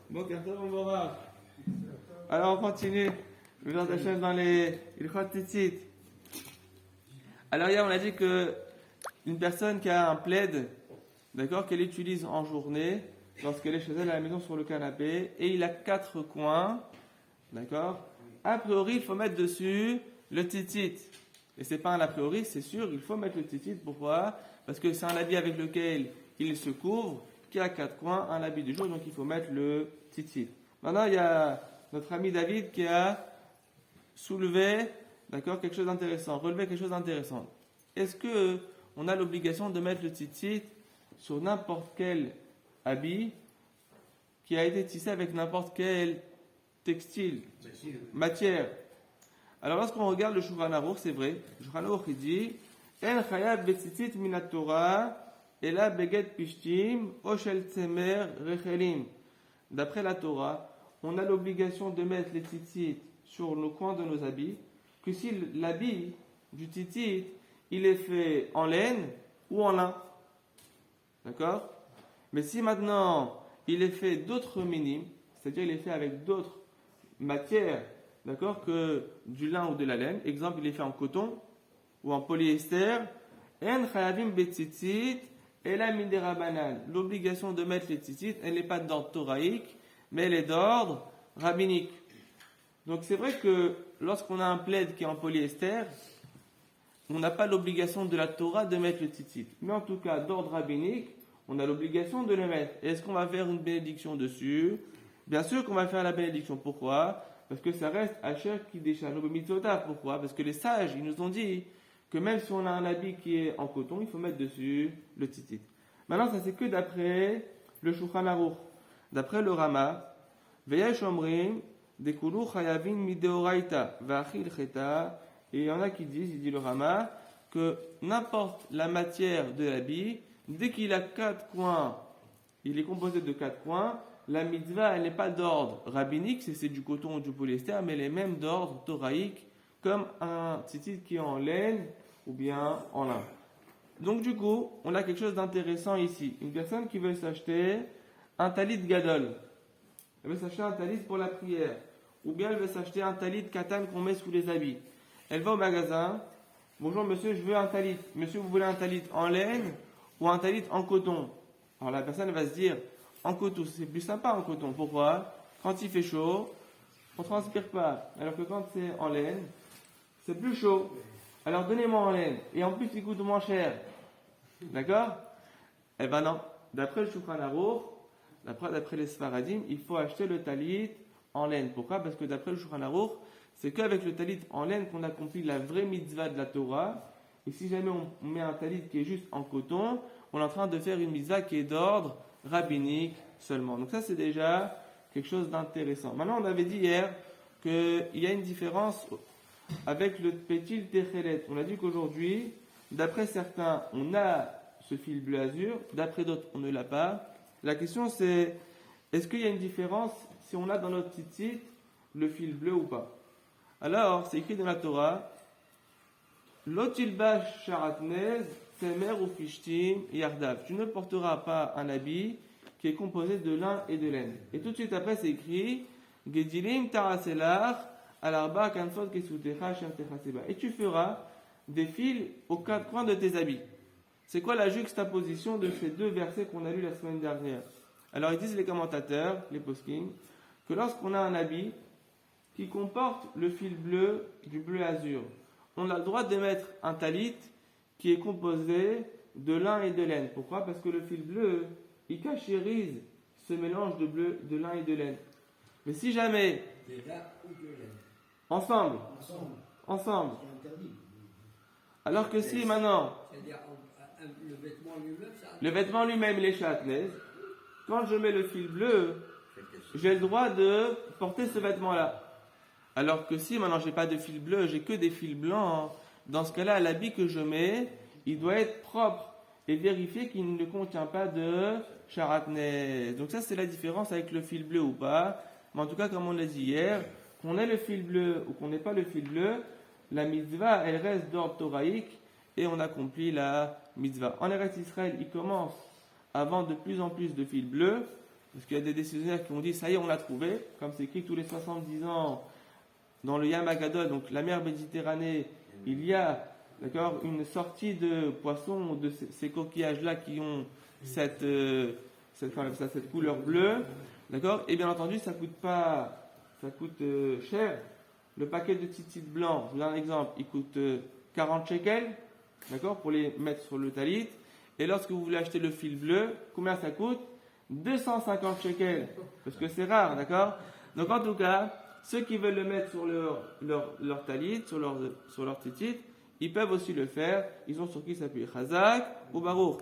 Bon, Kartov, on va. Alors, on continue. Le Hachem dans les Ilchot Tzitzit. Alors, hier, on a dit que une personne qui a un plaid, d'accord, qu'elle utilise en journée, lorsqu'elle est chez elle à la maison sur le canapé, et il a 4 coins, d'accord. A priori, il faut mettre dessus le tzitzit. Et c'est pas un a priori, c'est sûr, il faut mettre le tzitzit. Pourquoi? Parce que c'est un habit avec lequel il se couvre, qui a 4 coins, un habit du jour, donc il faut mettre le tzitzit. Maintenant, il y a notre ami David qui a soulevé, d'accord, quelque chose d'intéressant, relevé quelque chose d'intéressant. Est-ce que on a l'obligation de mettre le tzitzit sur n'importe quel habit qui a été tissé avec n'importe quel textile, matière? Alors lorsqu'on regarde le Shulchan Aruch, c'est vrai, le Shulchan Aruch il dit En chayav betzitzit minat Torah ela beged pishtim o shel tzemer rechelim. D'après la Torah, on a l'obligation de mettre les tzitzit sur le coin de nos habits, que si l'habit du tzitzit il est fait en laine ou en lin. D'accord? Mais si maintenant il est fait d'autres minimes, c'est-à-dire il est fait avec d'autres matières, d'accord, que du lin ou de la laine, exemple il est fait en coton ou en polyester, en chayavim betzitzit ela min derabanan. L'obligation de mettre les tzitzit, elle n'est pas d'ordre toraïque, mais elle est d'ordre rabbinique. Donc c'est vrai que lorsqu'on a un plaid qui est en polyester, on n'a pas l'obligation de la Torah de mettre le tzitzit. Mais en tout cas, d'ordre rabbinique, on a l'obligation de le mettre. Est-ce qu'on va faire une bénédiction dessus? Bien sûr qu'on va faire la bénédiction. Pourquoi? Parce que ça reste Asher Kideshanu b'mitzvotav. Pourquoi? Parce que les sages, ils nous ont dit que même si on a un habit qui est en coton, il faut mettre dessus le tzitzit. Maintenant, ça c'est que d'après le Shulchan Aruch. D'après le Rama, Veyesh Omrim, Dekulu Chayavin Mideoraita, Vachil Cheta. Et il y en a qui disent, il dit le Rama, que n'importe la matière de l'habit, dès qu'il a 4 coins, il est composé de 4 coins, la mitzvah, elle n'est pas d'ordre rabbinique, c'est du coton ou du polyester, mais elle est même d'ordre toraïque, comme un tzitzit qui est en laine ou bien en lin. Donc du coup, on a quelque chose d'intéressant ici. Une personne qui veut s'acheter un talit gadol. Elle veut s'acheter un talit pour la prière. Ou bien elle veut s'acheter un talit katan qu'on met sous les habits. Elle va au magasin. Bonjour monsieur, je veux un talit. Monsieur, vous voulez un talit en laine ou un talit en coton? Alors la personne va se dire, en coton, c'est plus sympa en coton. Pourquoi? Quand il fait chaud, on ne transpire pas. Alors que quand c'est en laine, c'est plus chaud. Alors donnez-moi en laine. Et en plus, il coûte moins cher. D'accord? Eh ben non. D'après le Shulchan Aruch, d'après les Sfaradim, il faut acheter le talit en laine. Pourquoi? Parce que d'après le Shulchan Aruch, c'est qu'avec le talit en laine qu'on accomplit la vraie mitzvah de la Torah. Et si jamais on met un talit qui est juste en coton, on est en train de faire une mitzvah qui est d'ordre rabbinique seulement. Donc ça, c'est déjà quelque chose d'intéressant. Maintenant, on avait dit hier qu'il y a une différence avec le pétil techelet. On a dit qu'aujourd'hui, d'après certains, on a ce fil bleu azur, d'après d'autres, on ne l'a pas. La question c'est, est-ce qu'il y a une différence si on a dans notre tzitzit le fil bleu ou pas? Alors, c'est écrit dans la Torah, Lotilbash sharatnez, semer ou fishtim yardav. Tu ne porteras pas un habit qui est composé de lin et de laine. Et tout de suite après, c'est écrit, Gedilim taraselach, alarba kanfot kesutecha shem techaseba. Et tu feras des fils aux 4 coins de tes habits. C'est quoi la juxtaposition de ces deux versets qu'on a lus la semaine dernière? Alors, ils disent les commentateurs, les poskim, que lorsqu'on a un habit qui comporte le fil bleu du bleu azur, on a le droit de mettre un talit qui est composé de lin et de laine. Pourquoi? Parce que le fil bleu, il cachérise ce mélange de bleu, de lin et de laine. Mais si jamais... De lin ou de laine. Ensemble. C'est interdit. Alors que si maintenant... C'est-à-dire, le vêtement lui-même, ça... Le vêtement lui-même, il est châtelaise. Quand je mets le fil bleu, j'ai le droit de porter ce vêtement-là. Alors que si maintenant j'ai pas de fil bleu, j'ai que des fils blancs, dans ce cas-là, l'habit que je mets, il doit être propre et vérifier qu'il ne contient pas de charatnez. Donc ça, c'est la différence avec le fil bleu ou pas. Mais en tout cas, comme on l'a dit hier, qu'on ait le fil bleu ou qu'on n'ait pas le fil bleu, la mitzvah, elle reste d'ordre toraïque et on accomplit la mitzvah. En Eretz Israël, il commence à vendre de plus en plus de fils bleus Parce qu'il y a des décisionnaires qui ont dit, ça y est, on l'a trouvé. Comme c'est écrit tous les 70 ans dans le Yam Agadol, donc la mer Méditerranée, il y a, d'accord, une sortie de poissons, de ces coquillages-là qui ont cette couleur bleue, d'accord. Et bien entendu, ça coûte cher. Le paquet de tzitzit blanc, je vous donne un exemple, il coûte 40 shekels, d'accord, pour les mettre sur le talit. Et lorsque vous voulez acheter le fil bleu, combien ça coûte? 250 shekels, parce que c'est rare, d'accord. Donc en tout cas, ceux qui veulent le mettre sur leur talit, sur leur tzitzit, ils peuvent aussi le faire. Ils ont sur qui s'appuyer, Chazak ou Baruch.